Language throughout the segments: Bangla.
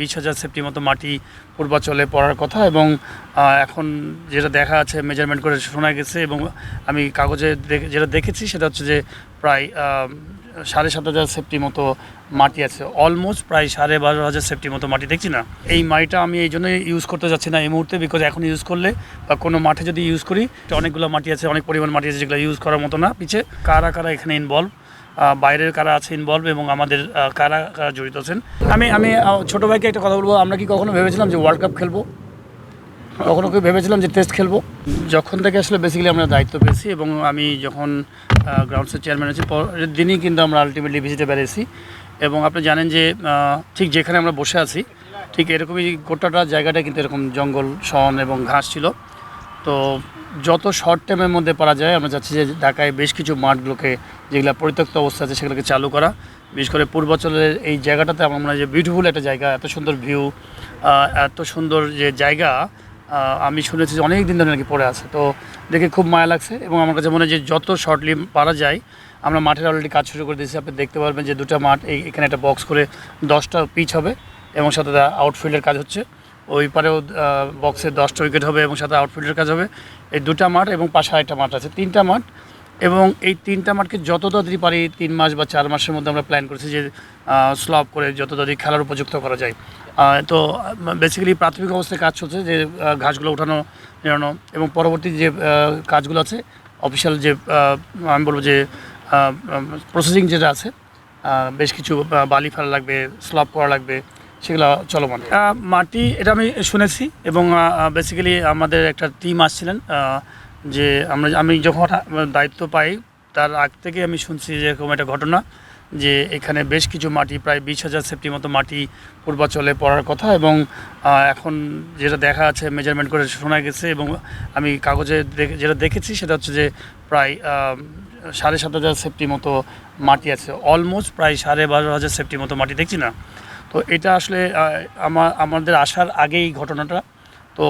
20,000 সেফটি মতো মাটি পূর্বাচলে পড়ার কথা এবং এখন যেটা দেখা আছে মেজারমেন্ট করে শোনা গেছে এবং আমি কাগজে যেটা দেখেছি সেটা হচ্ছে যে প্রায় 7,500 সেফটি মতো মাটি আছে, অলমোস্ট প্রায় 12,500 সেফটি মতো মাটি দেখছি না। এই মাটিটা আমি এই জন্যই ইউজ করতে যাচ্ছি না এই মুহূর্তে, বিকজ এখন ইউজ করলে বা কোনো মাঠে যদি ইউজ করি অনেকগুলো মাটি আছে, অনেক পরিমাণ মাটি আছে যেগুলো ইউজ করার মতো না। পিছে কারা কারা এখানে ইনভলভ, বাইরের কারা আছে ইনভলভ এবং আমাদের কারা কারা জড়িত আছেন। আমি ছোটো ভাইকে একটা কথা বলবো, আমরা কি কখনো ভেবেছিলাম যে ওয়ার্ল্ড কাপ খেলবো? কখনো কি ভেবেছিলাম যে টেস্ট খেলবো? যখন থেকে আসলে বেসিক্যালি আমরা দায়িত্ব পেয়েছি এবং আমি যখন গ্রাউন্ডসের চেয়ারম্যান আছি পরের দিনই কিন্তু আমরা আলটিমেটলি ভিজিটে বেরিয়েছি এবং আপনি জানেন যে ঠিক যেখানে আমরা বসে আছি ঠিক এরকমই গোটাটা জায়গাটা কিন্তু এরকম জঙ্গল শন এবং ঘাস ছিল। তো যত শর্ট টাইমের মধ্যে পারা যায় আমরা চাচ্ছি যে ঢাকায় বেশ কিছু মাঠগুলোকে যেগুলো পরিত্যক্ত অবস্থা আছে সেগুলোকে চালু করা। বিশেষ করে পূর্বাচলের এই জায়গাটাতে আমার মনে হয় যে বিউটিফুল একটা জায়গা, এত সুন্দর ভিউ, এত সুন্দর যে জায়গা আমি শুনেছি যে অনেক দিন ধরে নাকি পড়ে আছে। তো দেখে খুব মায়া লাগছে এবং আমার কাছে মনে হয় যে যত শর্টলি পারা যায় আমরা মাঠের অলরেডি কাজ শুরু করে দিয়েছি। আপনি দেখতে পারবেন যে দুটো মাঠ এখানে একটা বক্স করে 10টা পিচ হবে এবং সাথে আউটফিল্ডের কাজ হচ্ছে, ওই পারেও বক্সে 10টা উইকেট হবে এবং সাথে আউটফিল্ডের কাজ হবে। এই দুটা মাঠ এবং পাশে আরেকটা মাঠ আছে, 3টা মাঠ এবং এই 3টা মাঠকে যত তাড়াতাড়ি পারি 3 মাস বা 4 মাসের মধ্যে আমরা প্ল্যান করেছি যে স্লপ করে যত তাড়াতাড়ি খেলার উপযুক্ত করা যায়। তো বেসিক্যালি প্রাথমিক অবস্থায় কাজ চলছে যে ঘাসগুলো উঠানো নিরানো এবং পরবর্তী যে কাজগুলো আছে অফিসিয়াল যে আমি বলবো যে প্রসেসিং যেটা আছে, বেশ কিছু বালি ফেলা লাগবে, স্লপ করা লাগবে, সেগুলো চলমান। মাটি এটা আমি শুনেছি এবং বেসিক্যালি আমাদের একটা টিম আসছিলেন যে আমি যখন দায়িত্ব পাই তার আগ থেকে আমি শুনছি যে এরকম একটা ঘটনা যে এখানে বেশ কিছু মাটি প্রায় 20,000 সেফটি মতো মাটি পূর্বাচলে পড়ার কথা এবং এখন যেটা দেখা আছে মেজারমেন্ট করে শোনা গেছে এবং আমি কাগজে যেটা দেখেছি সেটা হচ্ছে যে প্রায় 7,500 সেফটি মতো মাটি আছে, অলমোস্ট প্রায় 12,500 সেফটি মতো মাটি দেখছি না। তো এটা আসলে আমাদের আসার আগেই ঘটনাটা। তো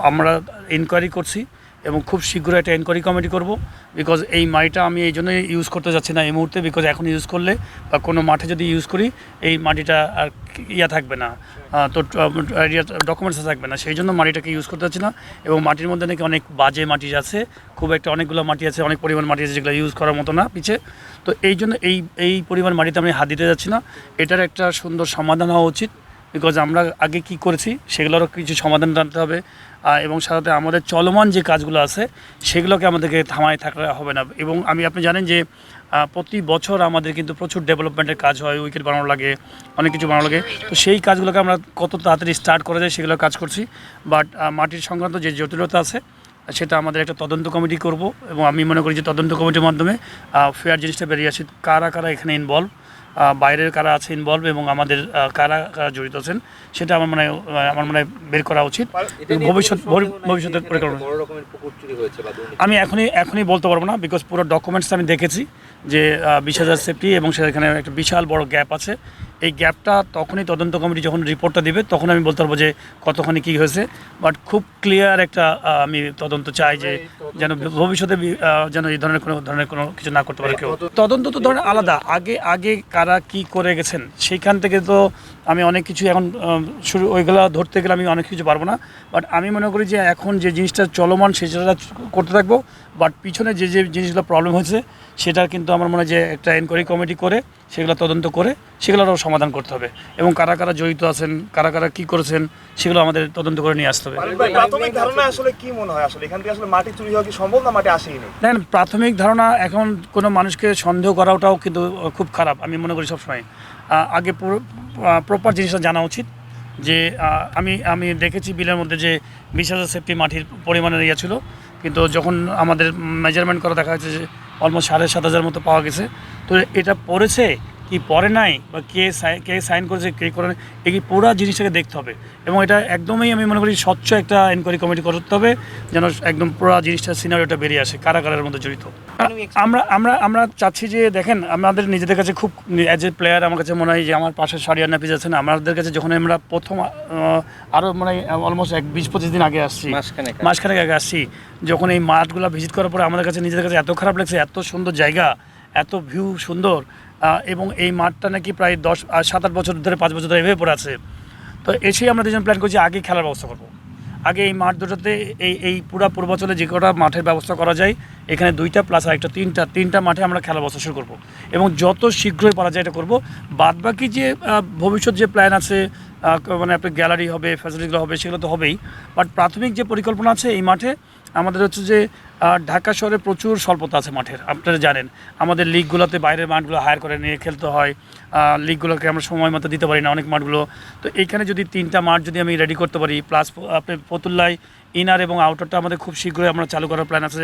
আমরা ইনকোয়ারি করছি এবং খুব শীঘ্রই একটা এনকোয়ারি কমিটি করব, বিকজ এই মাটিটা আমি এই জন্যই ইউজ করতে যাচ্ছি না এই মুহূর্তে, বিকজ এখন ইউজ করলে বা কোনো মাঠে যদি ইউজ করি এই মাটিটা আর থাকবে না, তো ডকুমেন্টসে থাকবে না, সেই জন্য মাটিটাকে ইউজ করতে যাচ্ছি না। এবং মাটির মধ্যে নাকি অনেক বাজে মাটি আছে, খুব একটা অনেকগুলো মাটি আছে, অনেক পরিমাণ মাটি আছে যেগুলো ইউজ করার মতো না পিছে। তো এই জন্য এই পরিমাণ মাটিতে আমি হাত দিতে যাচ্ছি না, এটার একটা সুন্দর সমাধান হওয়া উচিত, বিকজ আমরা আগে কি করেছি সেগুলোরও কিছু সমাধান জানতে হবে এবং সাথে আমাদের চলমান যে কাজগুলো আছে সেগুলোকে আমাদেরকে থামায় থাকলে হবে না। এবং আপনি জানেন যে প্রতি বছর আমাদের কিন্তু প্রচুর ডেভেলপমেন্টের কাজ হয়, উইকেট বানানো লাগে, অনেক কিছু বানানো লাগে। তো সেই কাজগুলোকে আমরা কত তাড়াতাড়ি স্টার্ট করা যায় সেগুলো কাজ করছি, বাট মাটির সংক্রান্ত যে জটিলতা আছে সেটা আমাদের একটা তদন্ত কমিটি করব এবং আমি মনে করি যে তদন্ত কমিটির মাধ্যমে ফেয়ার জিনিসটা বেরিয়ে আসে, কারা কারা এখানে ইনভলভ, বাইরের কারা আছে ইনভলভ এবং আমাদের কারা কারা জড়িত আছেন সেটা আমার মনে হয় বের করা উচিত ভবিষ্যতের পরিকল্পনা। আমি এখনই বলতে পারবো না, বিকজ পুরো ডকুমেন্টস আমি দেখেছি যে 20,000 সেফটি এবং সেখানে একটা বিশাল বড় গ্যাপ আছে। এই গ্যাপটা তখনই তদন্ত কমিটি যখন রিপোর্টটা দিবে তখন আমি বলতে পারবো যে কতখানি কী হয়েছে, বাট খুব ক্লিয়ার একটা আমি তদন্ত চাই যে যেন ভবিষ্যতে যেন এই ধরনের কোনো কিছু না করতে পারে কেউ। তদন্ত তো ধরেন আলাদা, আগে কারা কি করে গেছেন সেইখান থেকে তো আমি অনেক কিছু এখন ওইগুলো ধরতে গেলে আমি অনেক কিছু পারবো না, বাট আমি মনে করি যে এখন যে জিনিসটা চলমান সেটা করতে থাকবো, বাট পিছনে যে জিনিসগুলো প্রবলেম হয়েছে সেটার কিন্তু আমার মনে হয় যে একটা এনকোয়ারি কমিটি করে সেগুলো তদন্ত করে সেগুলোরও সমাধান করতে হবে এবং কারা কারা জড়িত আছেন, কারা কারা কী করেছেন সেগুলো আমাদের তদন্ত করে নিয়ে আসতে হবে। প্রাথমিক ধারণা আসলে কি মনে হয়, আসলে এখান থেকে আসলে মাটি চুরি হওয়া কি সম্ভব না মাটি আসেনি? দেখেন, প্রাথমিক ধারণা এখন কোনো মানুষকে সন্দেহ করাটাও কিন্তু খুব খারাপ আমি মনে করি সবসময়। আগে প্রপার জিনিসটা জানা উচিত যে আমি দেখেছি বিলের মধ্যে যে 20,000 সেফটি মাটির পরিমাণের ইয়ে ছিল, কিন্তু যখন আমাদের মেজারমেন্ট করা দেখা যাচ্ছে যে অলমোস্ট 7,500 মতো পাওয়া গেছে। তো এটা পড়েছে কি পড়ে নাই বা কে সাইন করেছে কে করে, এই পুরো জিনিসটাকে দেখতে হবে এবং এটা একদমই আমি মনে করি স্বচ্ছ একটা এনকোয়ারি কমিটি করতে হবে যেন একদম পুরো জিনিসটা সিনারিওটা বেরিয়ে আসে কারা কারার মধ্যে জড়িত। আমরা চাচ্ছি যে দেখেন আমাদের নিজেদের কাছে খুব অ্যাজ এ প্লেয়ার আমার কাছে মনে হয় যে আমার পাশে সারিয়ার নাফিজ আছেন, আমাদের কাছে যখন আমরা প্রথম আরও মানে অলমোস্ট 20-25 দিন আগে আসছি, মাসখানেক আগে আসছি, যখন এই মাঠগুলো ভিজিট করার পরে আমাদের কাছে নিজেদের কাছে এত খারাপ লাগছে, এত সুন্দর জায়গা, এত ভিউ সুন্দর এবং এই মাঠটা নাকি প্রায় 7-8 বছর ধরে 5 বছর ধরে এভাবে পড়ে আছে। তো এসেই আমরা দুজন প্ল্যান করছি আগে খেলার ব্যবস্থা করব। আগে এই মাঠ দুটোতে এই পুরা পূর্বাঞ্চলে যে কটা মাঠের ব্যবস্থা করা যায় এখানে 2টা প্লাস আরেকটা তিনটা মাঠে আমরা খেলার ব্যবস্থা শুরু করবো এবং যত শীঘ্রই পারা যায় এটা করবো। বাদবাকি যে ভবিষ্যৎ যে প্ল্যান আছে মানে আপনার গ্যালারি হবে, ফ্যাসিলিটিগুলো হবে, সেগুলো তো হবেই। বাট প্রাথমিক যে পরিকল্পনা আছে এই মাঠে আমাদের হচ্ছে যে ঢাকা শহরে প্রচুর স্বল্পতা আছে মাঠের। আপনারা জানেন আমাদের লিগগুলোতে বাইরের মাঠগুলো হায়ার করে নিয়ে খেলতে হয়, লিগগুলোকে আমরা সময় মতো দিতে পারি না অনেক মাঠগুলো। তো এইখানে যদি 3টা মাঠ যদি আমি রেডি করতে পারি, প্লাস আপনি ফতুল্লায় ইনার এবং আউটারটা আমাদের খুব শীঘ্রই আমরা চালু করার প্ল্যান আছে।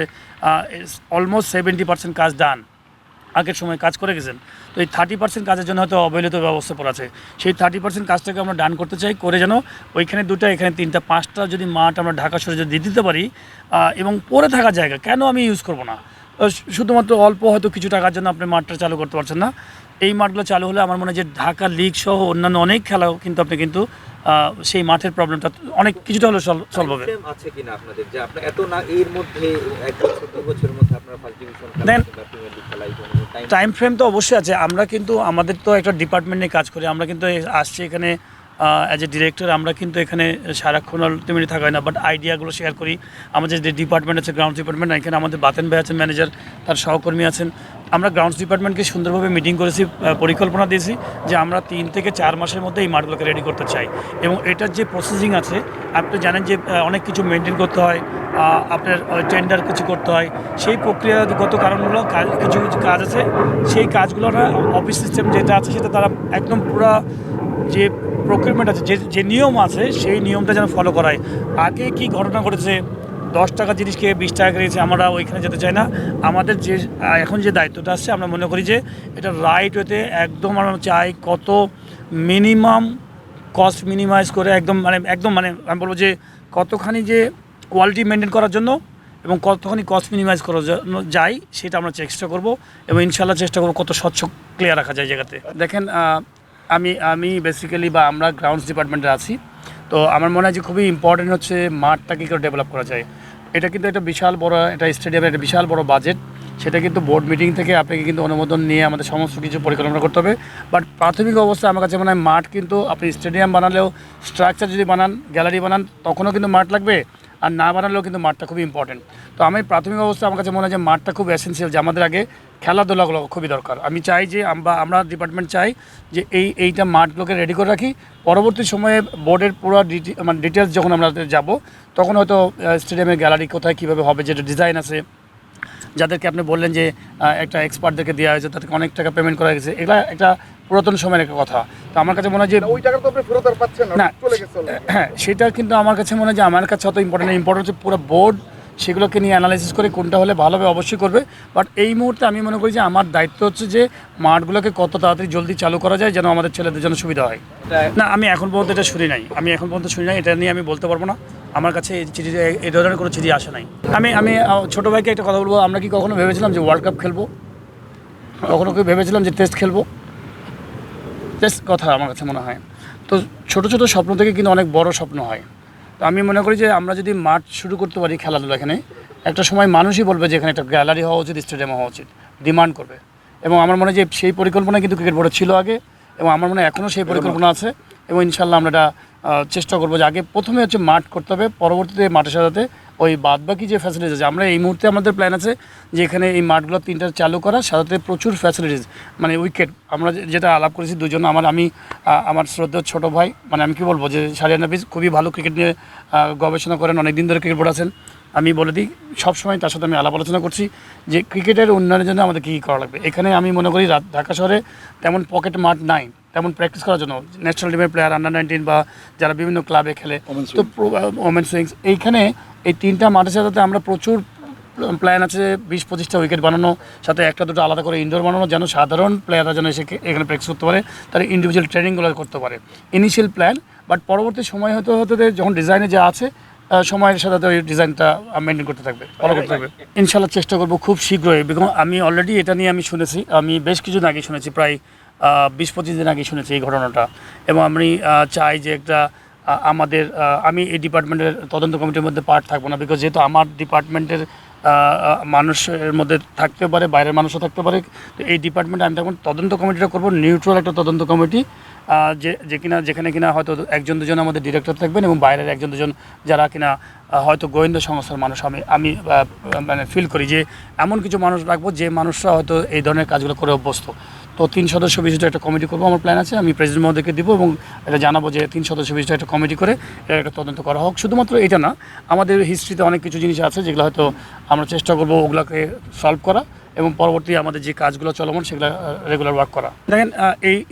অলমোস্ট 70% কাজ ডান, আগের সময় কাজ করে গেছেন। তো এই 30% কাজের জন্য হয়তো অবহেলিত ব্যবস্থা পড়া আছে। সেই 30% কাজটাকে আমরা ডান করতে চাই, করে যেন ওইখানে 2টা এখানে 3টা 5টা যদি মাঠ আমরা ঢাকা শহরে যদি দিতে পারি এবং পরে থাকার জায়গা কেন আমি ইউজ করব না। শুধুমাত্র অল্প হয়তো কিছু টাকার জন্য আপনি মাঠটা চালু করতে পারছেন না। এই মাঠগুলো চালু হলে আমার মনে হয় যে ঢাকা লিগ সহ অন্যান্য অনেক খেলাও কিন্তু আপনি কিন্তু সেই মাঠের প্রবলেমটা অনেক কিছুটা হলেও সলভ হবে। আছে কিনা আপনাদের যে আপনার এত না এর মধ্যে 1 বছর 2 বছরের মধ্যে আপনারা ফার্স্ট ডিভিশন খেলা টাইম ফ্রেম তো অবশ্যই আছে। আমরা কিন্তু আমাদের তো একটা ডিপার্টমেন্ট নিয়ে কাজ করি। আমরা কিন্তু আসছি এখানে অ্যাজ এ ডিরেক্টর, আমরা কিন্তু এখানে সারাক্ষণ আলটিমেটলি থাকা হয় না, বাট আইডিয়াগুলো শেয়ার করি। আমাদের যে ডিপার্টমেন্ট আছে গ্রাউন্ডস ডিপার্টমেন্ট, এখানে আমাদের বাতেন ভাই আছেন ম্যানেজার, তার সহকর্মী আছেন। আমরা গ্রাউন্ডস ডিপার্টমেন্টকে সুন্দরভাবে মিটিং করেছি, পরিকল্পনা দিয়েছি যে আমরা 3 থেকে 4 মাসের মধ্যে এই মাঠগুলোকে রেডি করতে চাই। এবং এটার যে প্রসেসিং আছে আপনি জানেন যে অনেক কিছু মেনটেন করতে হয়, আপনার টেন্ডার কিছু করতে হয়, সেই প্রক্রিয়াগত কারণগুলো কিছু কিছু কাজ আছে। সেই কাজগুলোরা অফিস সিস্টেম যেটা আছে সেটা তারা একদম পুরা যে প্রকিউরমেন্ট আছে, যে নিয়ম আছে সেই নিয়মটা যেন ফলো করায়। আগে কি ঘটনা ঘটেছে, 10 টাকা জিনিসকে 20 টাকা করেছে, আমরা ওইখানে যেতে চাই না। আমাদের যে এখন যে দায়িত্বটা আসছে আমরা মনে করি যে এটা রাইট ওয়েতে একদম আমরা চাই কত মিনিমাম কস্ট মিনিমাইজ করে একদম মানে আমি বলবো যে কতখানি যে কোয়ালিটি মেনটেন করার জন্য এবং কতখানি কস্ট মিনিমাইজ করা যায় সেটা আমরা চেষ্টা করব এবং ইনশাল্লাহ চেষ্টা করবো কত স্বচ্ছ ক্লিয়ার রাখা যায় জায়গাতে। দেখেন আমি বেসিক্যালি বা আমরা গ্রাউন্ডস ডিপার্টমেন্টে আছি। তো আমার মনে হয় যে খুবই ইম্পর্টেন্ট হচ্ছে মাঠটা কী করে ডেভেলপ করা যায়। এটা কিন্তু একটা বিশাল বড়, এটা স্টেডিয়ামের একটা বিশাল বড় বাজেট। সেটা কিন্তু বোর্ড মিটিং থেকে আপনাকে কিন্তু অনুমোদন নিয়ে আমাদের সমস্ত কিছু পরিকল্পনা করতে হবে। বাট প্রাথমিক অবস্থায় আমার কাছে মনে হয় মাঠ কিন্তু আপনি স্টেডিয়াম বানালেও, স্ট্রাকচার যদি বানান, গ্যালারি বানান, তখনও কিন্তু মাঠ লাগবে, আর না বানালেও কিন্তু মাঠটা খুবই ইম্পর্টেন্ট। তো আমি প্রাথমিক অবস্থায় আমার কাছে মনে হয় যে মাঠটা খুব এসেন্সিয়াল, যে আমাদের আগে খেলাধুলাগুলো খুবই দরকার। আমি চাই যে আমরা ডিপার্টমেন্ট চাই যে এইটা মাঠগুলোকে রেডি করে রাখি। পরবর্তী সময়ে বোর্ডের পুরো ডিটেলস যখন আমরা যাব তখন হয়তো স্টেডিয়ামের গ্যালারি কোথায় কীভাবে হবে, যেটা ডিজাইন আছে, যাদেরকে আপনি বললেন যে একটা এক্সপার্টদেরকে দেওয়া হয়েছে, তাদেরকে অনেক টাকা পেমেন্ট করা গেছে, এগুলো একটা পুরাতন সময়ের একটা কথা। তো আমার কাছে মনে হয় যে ওই টাকা তো আপনি ফেরত আর পাচ্ছেন না, চলে গেছে। হ্যাঁ, সেটা কিন্তু আমার কাছে মনে হয় যে আমার কাছে অত ইম্পর্টেন্ট হচ্ছে পুরো বোর্ড সেগুলোকে নিয়ে অ্যানালাইসিস করে কোনটা হলে ভালো হবে অবশ্যই করবে। বাট এই মুহূর্তে আমি মনে করি যে আমার দায়িত্ব হচ্ছে যে মাঠগুলোকে কত তাড়াতাড়ি জলদি চালু করা যায় যেন আমাদের ছেলেদের জন্য সুবিধা হয়। না, আমি এখন পর্যন্ত এটা শুনি নাই, এটা নিয়ে আমি বলতে পারবো না। আমার কাছে এই ধরনের কোনো চিঠি আসে নাই। আমি ছোটো ভাইকে একটা কথা বলবো, আমরা কি কখনো ভেবেছিলাম যে ওয়ার্ল্ড কাপ খেলবো? কখনো কি ভেবেছিলাম যে টেস্ট খেলবো? টেস্ট কথা আমার কাছে মনে হয় তো ছোটো ছোটো স্বপ্ন থেকে কিন্তু অনেক বড় স্বপ্ন হয়। তো আমি মনে করি যে আমরা যদি মাঠ শুরু করতে পারি খেলাধুলা, এখানে একটা সময় মানুষই বলবে যে এখানে একটা গ্যালারি হওয়া উচিত, স্টেডিয়াম হওয়া উচিত, ডিমান্ড করবে। এবং আমার মনে হয় যে সেই পরিকল্পনা কিন্তু ক্রিকেট বোর্ডে ছিল আগে, এবং আমার মনে হয় এখনও সেই পরিকল্পনা আছে। এবং ইনশাল্লাহ আমরা এটা চেষ্টা করবো যে আগে প্রথমে হচ্ছে মাঠ করতে হবে, পরবর্তীতে মাঠের সাথে ওই বাদবাকি যে ফ্যাসিলিটিস আছে। আমরা এই মুহূর্তে আমাদের প্ল্যান আছে যে এখানে এই মাঠগুলো 3টা চালু করা, সাথে প্রচুর ফ্যাসিলিটিস, মানে উইকেট আমরা যেটা আলাপ করেছি দুজন, আমার শ্রদ্ধেয় ছোটো ভাই, মানে আমি কি বলবো যে শাহরিয়ার নাফিস খুবই ভালো ক্রিকেট নিয়ে গবেষণা করেন, অনেক দিন ধরে ক্রিকেট বোর্ড আছেন। আমি বলে দিই সবসময় তার সাথে আমি আলাপ আলোচনা করছি যে ক্রিকেটের উন্নয়নের জন্য আমাদের কী করা লাগবে। এখানে আমি মনে করি ঢাকা শহরে তেমন পকেট মাঠ নাই তেমন প্র্যাকটিস করার জন্য, ন্যাশনাল টিমের প্লেয়ার, আন্ডার-19 বা যারা বিভিন্ন ক্লাবে খেলে, তো ওমেন্স উইংস, এইখানে এই 3টা মাঠের সাথে আমরা প্রচুর প্ল্যান আছে 20-25টা উইকেট বানানো, সাথে 1-2টা আলাদা করে ইনডোর বানানো, যেন সাধারণ প্লেয়াররা যেন এসে এখানে প্র্যাকটিস করতে পারে, তারা ইন্ডিভিজুয়াল ট্রেনিংগুলো করতে পারে। ইনিশিয়াল প্ল্যান, বাট পরবর্তী সময় হতে যখন ডিজাইনে যা আছে সময়ের সাথে ওই ডিজাইনটা মেনটেন করতে থাকবে, ফলো করতে থাকবে। ইনশাল্লাহ চেষ্টা করবো খুব শীঘ্রই। আমি অলরেডি এটা নিয়ে আমি শুনেছি, আমি বেশ কিছুদিন আগে শুনেছি, প্রায় 20-25 দিন আগে শুনেছি এই ঘটনাটা। এবং আমি চাই যে একটা আমি এই ডিপার্টমেন্টের তদন্ত কমিটির মধ্যে পার্ট থাকবো না, বিকজ যেহেতু আমার ডিপার্টমেন্টের মানুষের মধ্যে থাকতে পারে, বাইরের মানুষও থাকতে পারে। তো এই ডিপার্টমেন্টে আমি তখন তদন্ত কমিটিটা করবো, নিউট্রাল একটা তদন্ত কমিটি, যে কিনা যেখানে কিনা হয়তো একজন দুজন আমাদের ডিরেক্টর থাকবেন এবং বাইরের একজন দুজন যারা কিনা হয়তো গোয়েন্দা সংস্থার মানুষ আমি মানে ফিল করি যে এমন কিছু মানুষ রাখবো যে মানুষরা হয়তো এই ধরনের কাজগুলো করে অভ্যস্ত। তো 3 সদস্য বিশিষ্ট একটা কমিটি করবো, আমার প্ল্যান আছে, আমি প্রেসিডেন্ট মহোদয়কে দিব এবং এটা জানাবো যে 3 সদস্য বিশিষ্ট একটা কমিটি করে এটা একটা তদন্ত করা হোক। শুধুমাত্র এটা না, আমাদের হিস্ট্রিতে অনেক কিছু জিনিস আছে যেগুলো হয়তো আমরা চেষ্টা করবো ওগুলোকে সলভ করা এবং পরবর্তী আমাদের যে কাজগুলো চলমান সেগুলো রেগুলার ওয়ার্ক করা। দেখেন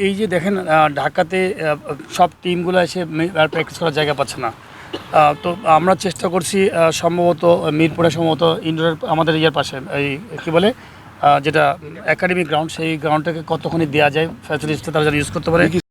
এই যে দেখেন ঢাকাতে সব টিমগুলো এসে প্র্যাকটিস করার জায়গা পাচ্ছে না। তো আমরা চেষ্টা করছি সম্ভবত মিরপুরে সম্ভবত ইনডোরের আমাদের ইয়ের পাশে এই কী বলে যেটা একাডেমিক গ্রাউন্ড, সেই গ্রাউন্ডটাকে কতক্ষণই দেওয়া যায় ফ্যাসিলিটিসটা তারা যেন ইউজ করতে পারে।